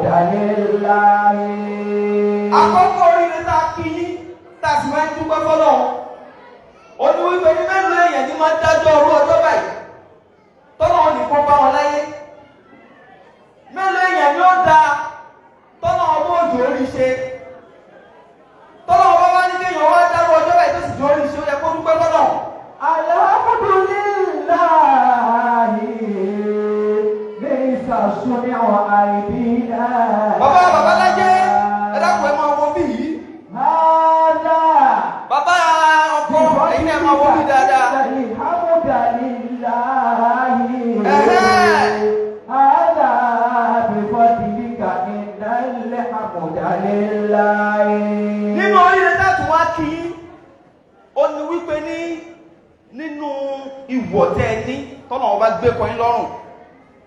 lillahi. Àkọ́kọ́ oríire tá a kí yín tá a sì máa ń dúpẹ́ fọ́lọ́run. Ó ní wípé ní mélòó èèyàn ní máa ń dájọ́ orú ọjọ́ báyìí tọ́lọ́run ní kó bá wọn láyé. Mélòó èèyàn ni ó da tọ́lọ́run bó òjò orí ṣe. Tọ́lọ́run bá wá ní kéèyàn wá dárú ọjọ́ báyìí tó sì jọ orí ṣe ó yẹ kó dúpẹ́ fọ́lọ́run. Alhamdulillahi laysa suni'u aydina. Bàbá lájẹ́ ẹ dákun ẹ máa wọ bí yìí. Bàbá ọkọ ẹ̀yin náà máa wọ bí dáadáa. Nínú oríire táàtù wá kí ó ní wípé nínú ìwọ̀ tẹ́ ẹ ní tọ́nà ọba gbé kọyín lọ́rùn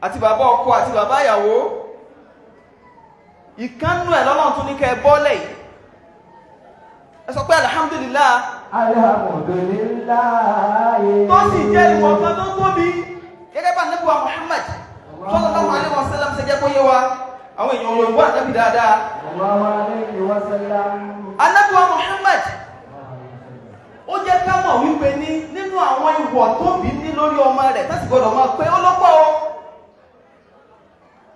àti bàbá ọkọ àti bàbá ìyàwó ìkánnú ẹ̀ lọ́nà tún ní kẹ́ ẹ bọ́lẹ̀ yìí. Ẹ sọ pé alhamdulillah. Alhamdulillah. Tó sì jẹ́ ìwọ̀ kan tó tóbi gẹ́gẹ́ bá Ànábì wa Muhammad sallallahu alaihi wasallam ṣe jẹ́ kó yé wa àwọn èèyàn Yorùbá Ànábì dáadáa. Ànábì wa Muhammad ó jẹ́ ká mọ̀ wípé nínú àwọn ìwọ̀ tó bí ní lórí ọmọ rẹ̀ tásì gbọdọ̀ máa pé ó lọ́pọ̀ o.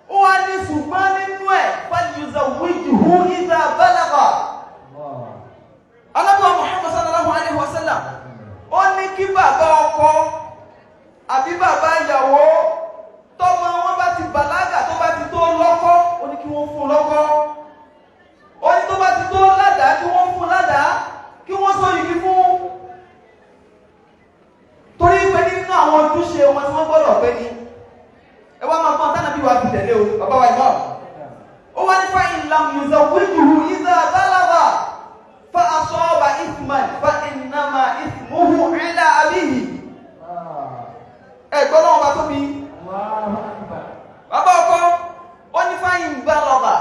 Ó wá ní ṣùgbọ́n nínú ẹ̀ falyuzawwijhu idha balagha. Ànábì wa Muhammad sallallahu alaihi wasallam ó ní kí bàbá ọkọ àbí bàbá ìyàwó tọ́mọ wọn bá ti bàlágà tó bá ti tó lọ́kọ ó ní kí wọ́n fún lọ́kọ. Ó ní tó bá ti tó ládàá kí wọ́n fún ládàá kí wọ́n sọ yìí fún. Torí pé nínú àwọn ojúṣe wọn tí wọ́n gbọ́dọ̀ pé ní ẹ wá máa gbọ́n tánàbí wa fi tẹ̀lé o bàbá wa ìmọ̀. Ó wá ní fa in lam yuzawwijhu idha balagha fa asaba ithman fa innama ithmuhu ala abihi. Ẹ gbọ́ lọ́wọ́ bá tóbi. Bàbá ọkọ ó ní fa in balagha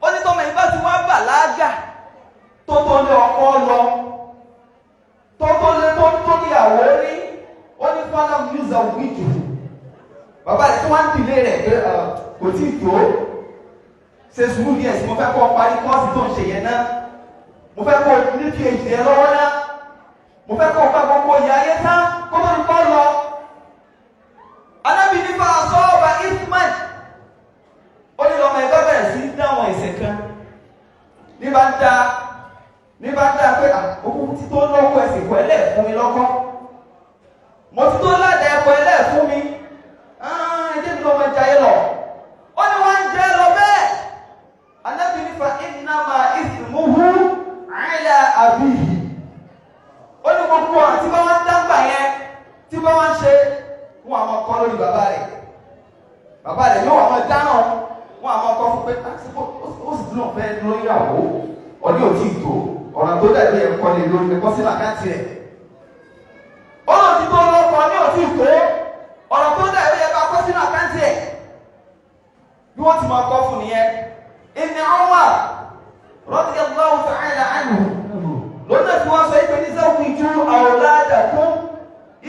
ó ní tọ́mọ ìbá ti wá bàlágà tó tó lé ọkọ lọ tó lé tó níyàwó rí ó ní falam yuzawwijhu. Bàbá rẹ̀ tí wọ́n ń dìlé rẹ̀ pé kò tí ì tó ṣe sùúrù díẹ̀ sí mo fẹ́ kọ́ parí kọ́ọ̀sì tó ń ṣe yẹn náà mo fẹ́ kọ́ ní phd ẹ lọ́wọ́ náà mo fẹ́ kọ́ ọ̀gá gbogbo ìyá ayé tán kó tó ní kọ́ lọ. Ànábì nípa asaba ithman ó ní lọ́mọ ẹgbẹ́ bẹ̀rẹ̀ sí dáwọn ẹ̀ṣẹ̀ kan ní bá ń dá pé òkú ti tó lọ́kọ́ ẹ̀sìn kọ́ ẹlẹ́ fún mi lọ́kọ́ mo ti tó ládàá ẹ̀kọ́ ẹlẹ́ fún mi ẹjẹ́ mi lọ́mọ ẹja yẹ lọ ó ní wọ́n ń jẹ́ lọ bẹ́ẹ̀. Ànábì nípa innama ithmuhu ala abihi ó ní gbogbo ọ̀rọ̀ tí bá wọ́n ń dáńgbà yẹn tí bá wọ́n ń ṣe fún àwọn ọkọ lórí bàbá rẹ̀ yóò àwọn dáná wọn àwọn ọkọ fún pé ó sì dúró fẹ́ lórí ìyàwó ọdún òtí ìtò ọ̀rọ̀ tó dàbí ẹ̀kọ́ lè lórí ẹ̀kọ́ sí làkáǹtì rẹ̀ ọ̀rọ̀ tí tó lọ́kọ̀ ní òtí ìtò ọ̀rọ̀ tó dàbí ẹ̀kọ́ kọ́ sí làkáǹtì rẹ̀ bí wọ́n ti máa kọ́ fún nìyẹn. Ibn Umar radiyallahu ta'ala anhu lónà tí wọ́n sọ pé ní zawwiju awladakum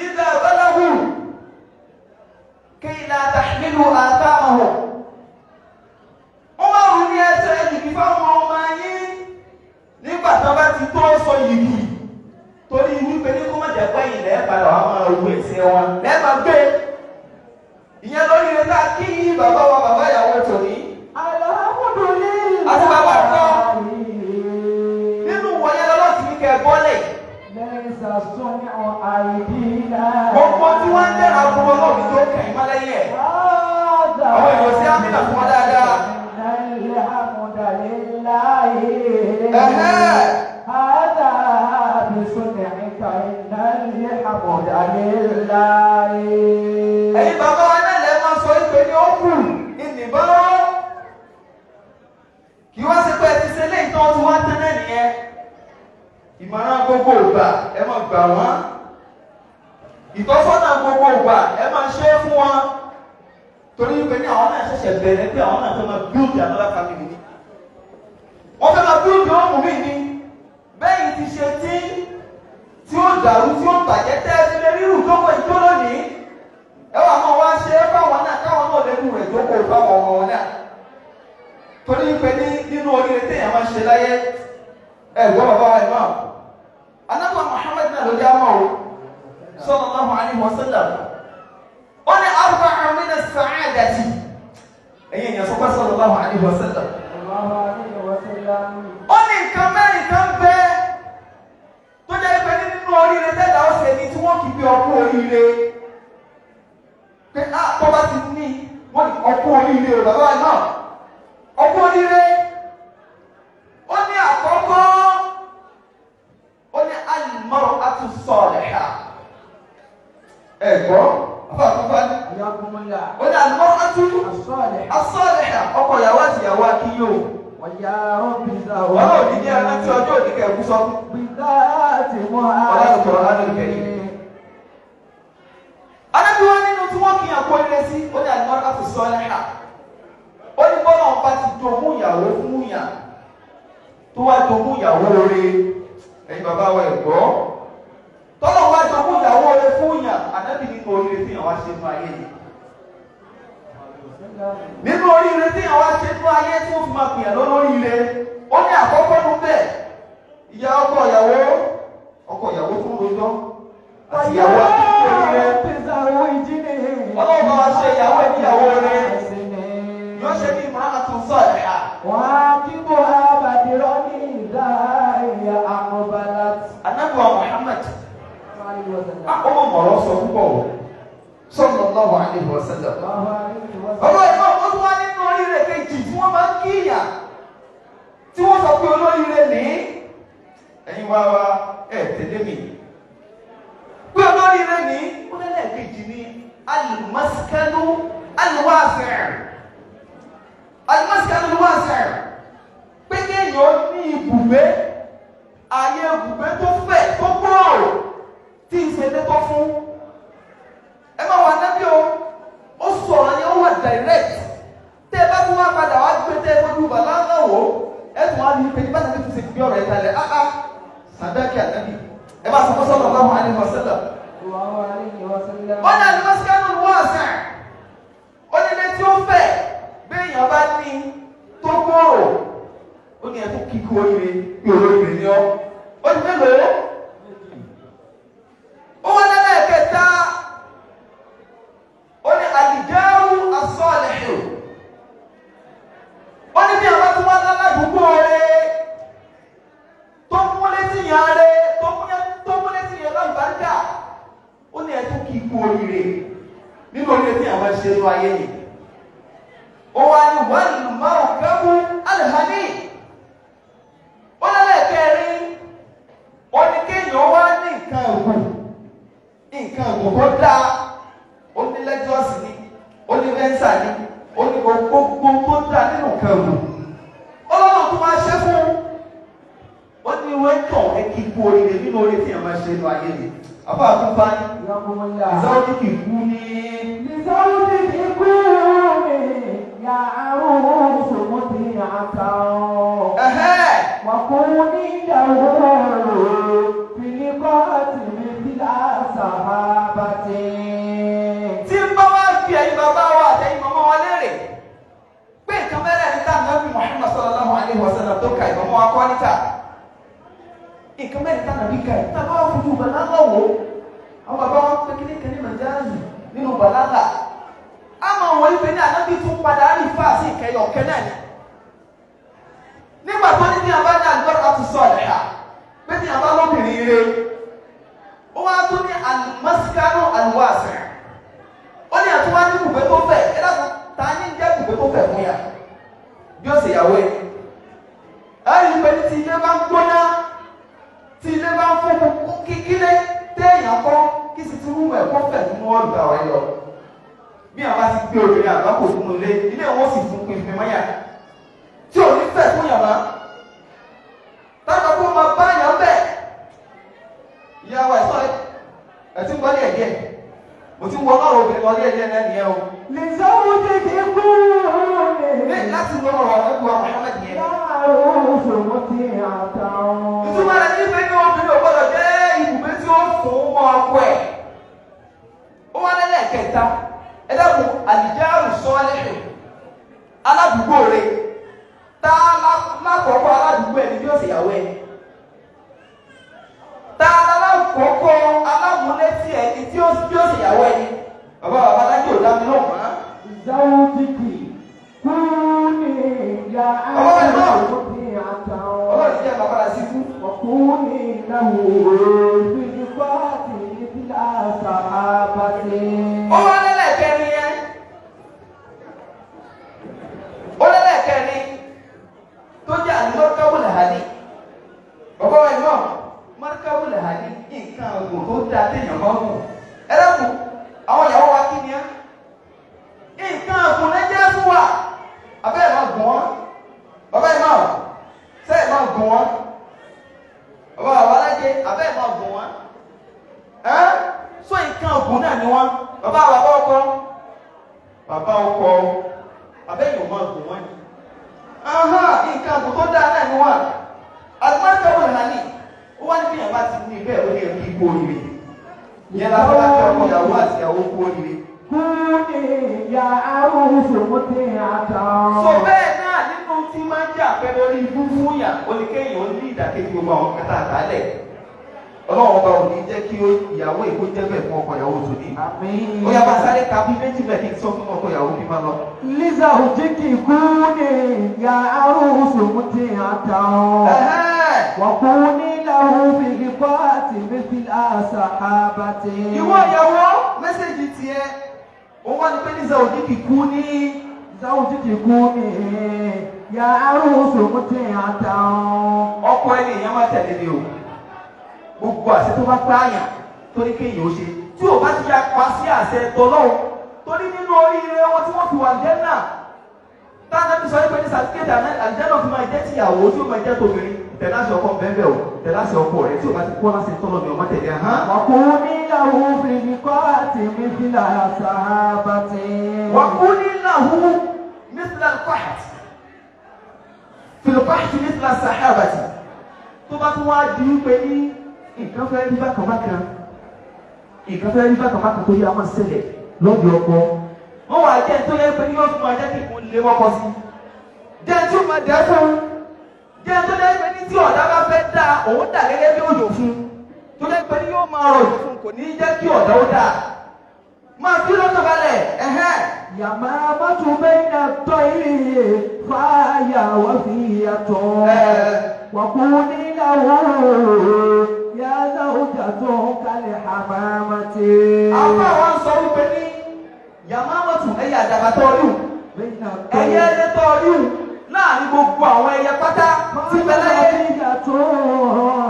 idha balaghu kay la tahmilu athamahum. Wọ́n máa rú ní ẹsẹ̀ yìí fáwọn ọmọ yín nígbà tó bá ti tó sọ yìí torí wípé ní kó má jẹ́ pé ìlẹ̀ padà wà máa ru ẹ̀sẹ̀ wọn lẹ́ẹ̀ma gbé. Ìyẹn lórí rẹ̀ ká kí bàbá wa bàbá ìyàwó tòní àti bàbá ọkọ nínú wọ̀nyẹn lọ́wọ́ sí ní kẹ́ bọ́lẹ̀. Gbogbo tí wọ́n ń dẹ́ra fún wọn lọ́wọ́ tó kẹ̀yìn má lẹ́yìn ẹ̀. Àwọn èèyàn sí ámìnà fún wọn dáadáa. Ẹ̀yin bàbá wa náà lẹ́ máa sọ ìpè ní ó kù ìnìbọ́rọ́. Kì í wá sí pé ẹ ti ṣe léyìí tán tí wọ́n tẹ́ náà nìyẹn. Ìmọ̀ràn gbogbo ìgbà ẹ máa gbà wọ́n. Ìtọ́sọ́nà gbogbo ìgbà ẹ máa ṣe é fún wọn. Torí pé ní àwọn náà ṣẹ̀ṣẹ̀ bẹ̀rẹ̀ pé àwọn náà fẹ́ máa build another family ni. Wọ́n fẹ́ máa build home mi ni. Bẹ́ẹ̀ ti ṣe tí ó dàrú tí ó bàjẹ́ tẹ́ ẹ ti lè rírù tó wọ ìjó lónìí. Ẹ wà máa wá ṣe é fáwọn náà káwọn náà lè rú rẹ̀ tó kò fáwọn ọmọ wọn náà. torí pé nínú oríire téèyàn máa ń ṣe láyé ẹ̀gbọ́n bàbá wa ìmọ̀ anábọ̀ Muhammad náà ló já mọ́ o sallallahu alaihi wasallam ó ní arba'un min as-sa'adati ẹ̀yìn èèyàn sọ́kọ́ sallallahu alaihi wasallam ó ní nǹkan mẹ́rin kan bẹ́ẹ̀ tó jẹ́ pé nínú oríire tẹ́lá ó ṣe ni tí wọ́n kì í bí ọkú oríire pé tó bá ti ní wọ́n ní ọkú oríire o bàbá náà ọkú oríire ó ní àkọ́kọ́ ó ní al-mar'atu as-salihah ẹ̀gbọ́n afáàkọ́fà ní ó ní al-mar'atu as-salihah ọkọ ìyàwó àti ìyàwó akíyò ọlọ́run ní ní ẹran tí ọjọ́ òdìkẹ́ ẹ̀kú sọ anábíwá nínú tí wọ́n kìí àkó ilé sí ó ní al-mar'atu as-salihah ó ní bọ́lá ọba ti jogún ìyàwó fún ìyà tó wá jogún ìyàwó rere ẹ̀yin bàbá wa ẹ̀gbọ́ tọ́lọ̀ wá jogún ìyàwó rere fún ìyà ànábì nínú oríire tí ìyàwó ṣe fún ayé ni nínú oríire tí ìyàwó ṣe fún ayé tí wọ́n fi máa pìyàn lóríire ó ní àkọ́kọ́ ló bẹ̀ ìyá ọkọ ìyàwó fún rojọ́ àti ìyàwó àti oríire ọlọ́run bá wa ṣe ìyàwó ẹ̀ níyàwó rere yóò ṣe bí imra'atu salihah. wàákìbò abàdìrọ́ ní ìdá ìyá àmọ́bàlát. anábìwá Muhammad ọmọ mọ̀rọ̀ sọ púpọ̀ o sallallahu alaihi wasallam. ọlọ́ ìmọ̀ ó tún wá nínú oríire kejì tí wọ́n máa ń kíyà tí wọ́n sọ pé olóríire ní ẹ̀yin wá wá ẹ̀ tẹ̀lé mi pé olóríire ní ó lẹ́lẹ̀ kejì ní al-maskanu al-wasi'. Al-maskanu al-wasi' pé kéèyàn ní ibùgbé ààyè ibùgbé tó fẹ̀ tó gbòòrò tí ìṣẹ̀lẹ̀ tó fún ẹ máa wà nábì ó sọ̀rọ̀ yẹn ó wà direct tẹ́ ẹ bá tún wá padà wá gbé tẹ́ ẹ fojú bàlá náà wò ẹ tún wá ní pé nígbà tí wọ́n ti gbé ọ̀rọ̀ yẹn kalẹ̀ sàdákì ànábì ẹ bá sọ fọ́sọ́ sallallahu alaihi wasallam. wọ́n ní al-maskanu al-wasi' ó ní ilé tí ó fẹ̀ béèyàn bá ní tó gbòòrò ó ní ẹ̀tún kíkú oríire bí olóríire ní ọ́ ó ní mélòó ó wọ́n lẹ́lẹ́ kẹta ó ní al-jaru as-salihu ó ní bí àwọn tó wá láládùúgbò rẹ̀ tó múlé sí yàn rẹ̀ tó múlé sí yàn lọ́gbàdà ó ní ẹ̀tún kíkú oríire nínú oríire tí àwọn ṣe lọ ayé yìí ó wá ní wal-markabu al-hani ó lẹ́lẹ̀ kẹrin ó ní kéèyàn wá ní nǹkan ẹ̀gùn tó dáa ó ní lẹ́jọ́sì ní ó ní rẹ́ńsà ní ó ní gbogbo tó dáa nínú nǹkan ẹ̀gùn ọlọ́run tó máa ṣe fún ó ní wẹ́tọ̀ ẹ̀kíkú oríire nínú orí tí èèyàn máa ṣe lọ ayé ni àbá àtúnfà ní ìzáwọ́dí kìkú ní ìzáwọ́dí kìkú ní يعروس مطيعة وكوني له في لقاءة مثل صحابة. tí ń bá wá bí ẹ̀yin bàbá wa àtẹ̀yin màmá wa léèrè pé nǹkan mẹ́rẹ̀ ní ká nàbí Muhammad sallallahu alaihi wasallam tó ka ìmọ̀mọ́ wa kọ́ níta nǹkan mẹ́rin ká nàbí ka ìta bá wà fojú bàlágà wò àwọn bàbá wọn pé kí ní kẹ́ni màjáàzì nínú bàlágà ama wọ́n ìpè ní ànábì tún padà rí fáàsì ìkẹyọ̀ ọ̀kẹ́ náà ni nígbà tó ní ní abá ní al-mar'atu as-salihah pé ní abá lóbìnrin rẹ̀ ó wá tó ní al-maskanu al-wasi' ó ní àtúwá ní bùgbé tó fẹ̀ ẹ dákun ta ní jẹ́ bùgbé tó fẹ̀ fún yà bí ó sì yàwó ẹ̀ ẹ̀rí pé ní ti ilé bá ń gbóná tí ilé bá ń fún kíkílé téèyàn kọ́ kí sì tún rú ẹ̀kọ́ fẹ̀ nínú ọ̀gbà wáyé lọ bí àwọn bá ti gbé obìnrin àgbákò fún ilé ilé wọn sì fún pinpin mọ́yà tí ò ní fẹ́ fún yàrá táwọn kó máa bá yàn bẹ́ẹ̀ ìyàwó ẹ̀ sọ́ọ́ ẹ̀ tí ń wọlé ẹ̀jẹ̀ mo ti wọ ọlọ́run obìnrin wọlé ẹ̀jẹ̀ náà nìyẹn o. lè sáwọ́ tètè kú ní láti lọ ọ̀rọ̀ ẹ̀kọ́ Muhammad yẹn. ìtumọ̀ rẹ̀ ní pé ní obìnrin ò gbọ́dọ̀ jẹ́ ibùgbé tí ó fún mọ́ ọkọ ẹ̀ ó wá lẹ́lẹ̀ kẹta ẹ̀dàkùn al-jaru as-salihu aládùúgbò rẹ̀ عروس مطيعة ọlọ́run jẹ́ bàbá rà sí fún. وكوني له في الفاتح مثل صحابته. ó wá lẹ́lẹ́kẹrin yẹn ó lẹ́lẹ́kẹrin tó jẹ́ àlùmọ́káwùlẹ̀ hàní bàbá wa ìmọ̀ mọ́káwùlẹ̀ hàní nǹkan ọ̀gbọ̀n tó dáa téèyàn máa ń mú ẹlẹ́kùn àwọn ìyàwó wa kí ni á nǹkan ọ̀gbọ̀n lẹ́jẹ́ fún wa abẹ́ ẹ̀ máa gùn wọ́n bàbá ìmọ̀ sẹ́ẹ̀ máa gùn wọ́n bàbá wa alájẹ abẹ́ ẹ̀ máa gùn wọ́n so nǹkan ọ̀gbọ̀n náà ni wọ́n bàbá ọkọ abẹ́yìn ọmọ ọgbọ̀n wọn ni nǹkan ọ̀gbọ̀n tó dáa náà ni wọ́n alimọ́tẹ́wò nàní ó wá ní bí yàrá ti ní ibẹ̀ ó ní ẹ̀kí ikú oríire ìyẹn lábẹ́ láti ọkọ ìyàwó àti ìyàwó kú oríire. Kúni ya arúgbó mutiyata. So bẹ́ẹ̀ náà nínú tí máa ń jẹ́ àpẹẹrẹ orí ibú fún yà oníkéyìn ó ní ìdàkejì gbogbo àwọn kẹta àtàlẹ̀ ọlọ́run ọba ò ní jẹ́ kí ìyàwó èkó jẹ́ bẹ́ẹ̀ fún ọkọ ìyàwó tòní. Àmín. Ó yá bá sáré ka bí méjì bẹ́ẹ̀ kí n sọ fún ọkọ ìyàwó bí máa lọ. Liza òjìkì kúni ya arúgbó mutiyata. Wàkúni lahu fil fati mithla sahabati. Ìwọ ìyàwó mẹ́sẹ̀gì tiẹ̀ ó wá ní pé Liza òjìkì kúni. Liza òjìkì kúni ya arúgbó mutiyata. Ọkọ ẹni èèyàn máa tẹ̀lé ni o. Gbogbo àṣẹ tó bá pààyàn torí kéèyàn ó ṣe tí ò bá ti ya pa sí àṣẹ tọlọ́hun torí nínú oríire wọn tí wọ́n fi wà jẹ́nà táwọn ẹbí sọ pé ní sàtíkẹ́tì àjẹ́nà fi máa jẹ́ tìyàwó tí ó máa jẹ́ tòmìnrin tẹ̀láṣẹ ọkọ bẹ́ẹ̀ o tẹ̀láṣẹ ọkọ rẹ̀ tí ò bá ti kọ́ láṣẹ tọ́lọ́ mi ọmọ tẹ̀lé hàn. Wàkúni lahu fil qati mithla sahabati. Wàkúni lahu mithla qahti fil qahti mithla sahabati tó bá tún wá di wípé ní nǹkan fẹ́ rí bákanbákan tó yẹ àwọn ṣẹlẹ̀ lọ́dọ̀ ọkọ wọ́n wà jẹ́ tó yẹ pé ní yóò fún wa jẹ́ kí n lè wọ́pọ̀ sí jẹ́ tí ó máa dẹ́ fún jẹ́ tó yẹ pé ní tí ọ̀dà bá fẹ́ dá òun dà gẹ́gẹ́ bí òjò fún tó yẹ pé ní yóò máa rọ̀ òjò fún kò ní jẹ́ kí ọ̀dà ó dà máa fi lọ́tọ̀ balẹ̀ Yamamatu bayna at-tayri faya wa fiyatu. Wàkúni lahu ya zawjatu kal hamamati. Àwọn àwọn sọ wípé ní Yamamatu ẹyẹ àdàbà tọ́ọ̀lù ẹyẹ ẹyẹ tọ́ọ̀lù láàrin gbogbo àwọn ẹyẹ pátá tí bẹ́lẹ́ yẹ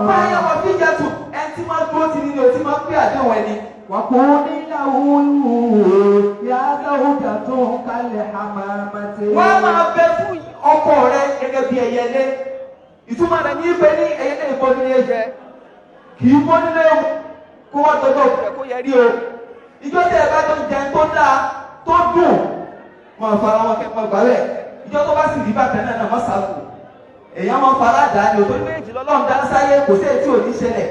fáyà wọ́n fi yàtọ̀ ẹ tí máa dúró ti nínú tí máa pé àdéhùn ẹni. Wàkúni lahu ya zawjatu kal hamamati. Wọ́n máa bẹ fún ọkọ rẹ gẹ́gẹ́ bí ẹyẹ lé ìtumọ̀ rẹ̀ ní pé ní ẹyẹ lé ìbọn nílé jẹ kì í bọ́ nílé kó wọ́n tọ́jọ́ òkúrẹ́ kó yẹ rí o ìjọ tẹ́ ẹ bá tó jẹ tó dáa tó dùn wọn fara wọn kẹ́kọ̀ọ́ gbálẹ̀ ìjọ tó bá sì rí bàtẹ́ náà wọ́n sàkó èèyàn máa fara dà ní òtó méjì lọ́lọ́run dá sáyé kò sí èyí tí ò ní ṣẹlẹ̀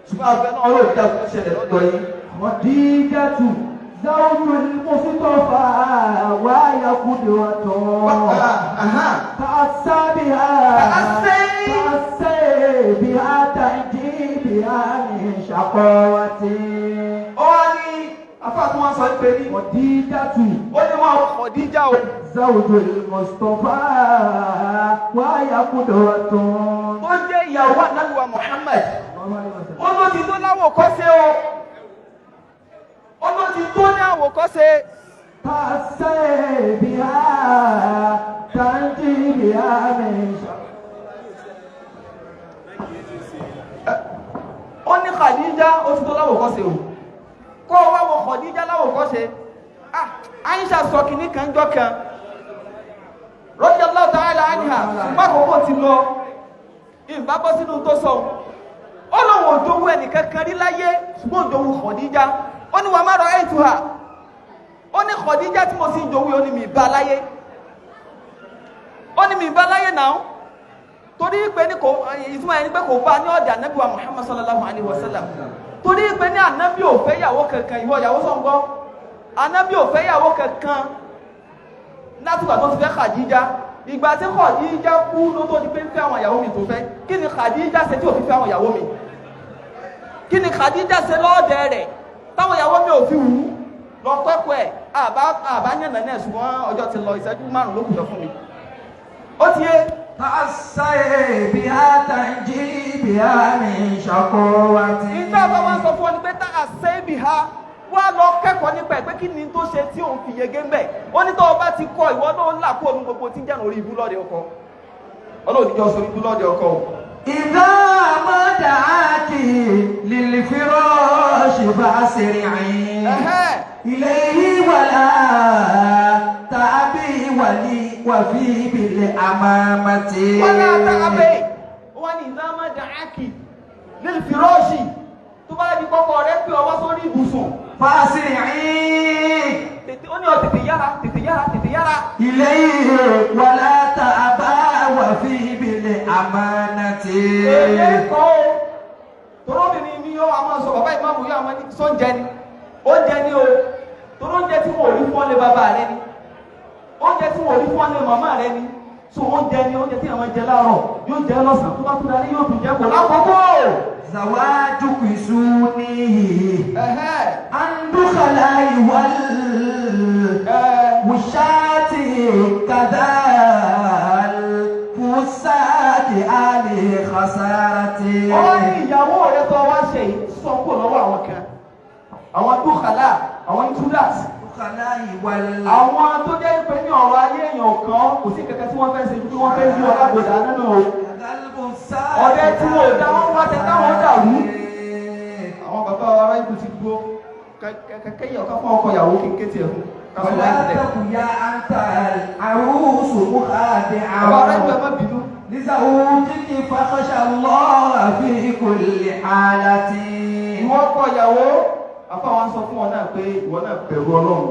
ṣùgbọ́n àgbẹ̀ náà ló dá òkú ṣẹlẹ̀ lọ́dọ̀ yìí. Khadijatu zawjul Mustafa wa yaqudwatu. Ta'assa biha tanji biha min shaqawati. Ó wá ní afáàtún wọn sọ pé ní Khadijatu ó ní wọn Khadija o. zawjul Mustafa wa yaqudwatu. Ó jẹ́ ìyàwó Ànábì wa Muhammad. Ó ló ti tó láwòkọ́ṣe o. Ó ló ti tó ní àwòkọ́ṣe. Ta'assa biha tanji biha min Ó ní Khadija ó ti tó láwòkọ́ṣe o. Kó o wá wo Khadija láwòkọ́ṣe. Aisha sọ kìíní kan jọ kan. Radiyallahu ta'ala anha ṣùgbọ́n àkókò ti lọ. Ìbá bọ́ sínú tó sọ. Ó lóun ò dówó ẹnìkan kan rí láyé ṣùgbọ́n ò dówó Khadija. Ó ní wa ma ra'aytuha. Ó ní Khadija tí mo sì ń dówó ó ní mi bá láyé. Ó ní mi bá láyé náà. Torí pé ní kò ìtumọ̀ ẹni pé kò bá ní ọ̀dẹ̀ Ànábì wa Muhammad sallallahu alaihi wasallam. Torí pé ní Ànábì ò fẹ́ ìyàwó kankan ìwọ ìyàwó sọ̀ ń gbọ́. Ànábì ò fẹ́ ìyàwó kankan látìgbà tó ti fẹ́ Khadija. Ìgbà tí Khadija kú ló tó di pé ń fẹ́ àwọn ìyàwó mi tó fẹ́. Kí ni Khadija ṣe tí ò fi fẹ́ àwọn ìyàwó mi? Kí ni Khadija ṣe lọ́ọ̀dẹ̀ rẹ̀ táwọn ìyàwó mi ò fi wù ú? Lọ kẹ́kọ̀ọ́ ẹ̀ àbá yànnà náà ṣùgbọ́n ọjọ́ ti lọ ìṣẹ́jú 5 ló kù lọ fún mi. Ó ti yé بها تنجي بها من شقوة. ìjọ bá wọn sọ fún ọ ní pé tá a ṣe é bì ha wá lọ kẹ́kọ̀ọ́ nípa ẹ̀ pé kí ni tó ṣe tí òun fi yege ń bẹ̀ ó ní tó o bá ti kọ ìwọ náà là kó omi gbogbo tí ń jẹ́ orí ibú lọ́dẹ ọkọ ọlọ́run níjọ́ sọ ibú lọ́dẹ ọkọ o. إذا ما دعاك للفراش فاسرعي إليه ولا تعبي وفي بالأمامة. ولا تعبي wọ́n ní إذا ما دعاك للفراش tó bá di kọ́kọ́ rẹ pé ọwọ́ sórí ibùsùn. فاسرعي ó ní ọ tètè yára tètè yára tètè yára. إليه ولا تعبى وفي بالأمانة. èyí kọ́ o torobìnrin mi yóò àwọn sọ bàbá ìmáàmù yóò àwọn sọ́njẹ ni oúnjẹ ni o toró oúnjẹ tí wọ́n rí fún ọ́lẹ̀ bàbá rẹ ni oúnjẹ tí wọ́n rí fún ọ́lẹ̀ màmá rẹ ni so oúnjẹ ni oúnjẹ tí àwọn jẹ láàárọ̀ yóò jẹ lọ́sàn tó bá tún darí yóò tún jẹ kò lákòókò. زواجك سوني عند خلاي والوشات كذا الفساد علي خسارتي. ó ní ìyàwó rẹ tó wá ṣe sọ kó lọ́wọ́ àwọn kan àwọn dúkàlà àwọn intrudas àwọn tó jẹ́ pé ní ọ̀rọ̀ ayé èèyàn kan kò sí kẹ̀kẹ́ tí wọ́n fẹ́ ṣe bí wọ́n fẹ́ yí ọlágbòdà nínú ọ̀dẹ tí wọ́n dá wọ́n wá tẹ táwọn dàrú. àwọn bàbá wa ará ikú ti gbó kẹ̀kẹ́ yẹ ọ̀ká fún ọkọ ìyàwó kékeré tiẹ̀ fún kásán láì tẹ̀. bàbá ará ikú ẹ má bínú. لزوجك فخشى الله في كل حالة. ìwọ ọkọ ìyàwó afa wa sọ fún ọ náà pé ìwọ náà bẹ̀rù Ọlọ́run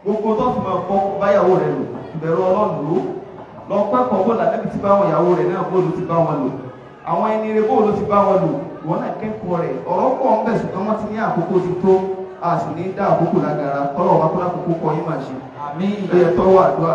gbogbo tó fi máa bọ́ báyàwó rẹ lò bẹ̀rù Ọlọ́run lò lọ pẹ́kọ̀ọ́ bó làdẹ́bí ti bá wọn ìyàwó rẹ náà bóòlù ti bá wọn lò àwọn ẹni rẹ bóòlù ti bá wọn lò ìwọ náà kẹ́kọ̀ọ́ rẹ ọ̀rọ̀ pọ̀ ń bẹ̀ ṣùgbọ́n wọ́n ti ní àkókò ti tó a sì ní dá àkókò lágara kọ́lọ̀ wá kó lákòókò kọ́ yín máa ṣe àmì ìgbéyàtọ̀ wà àdúrà.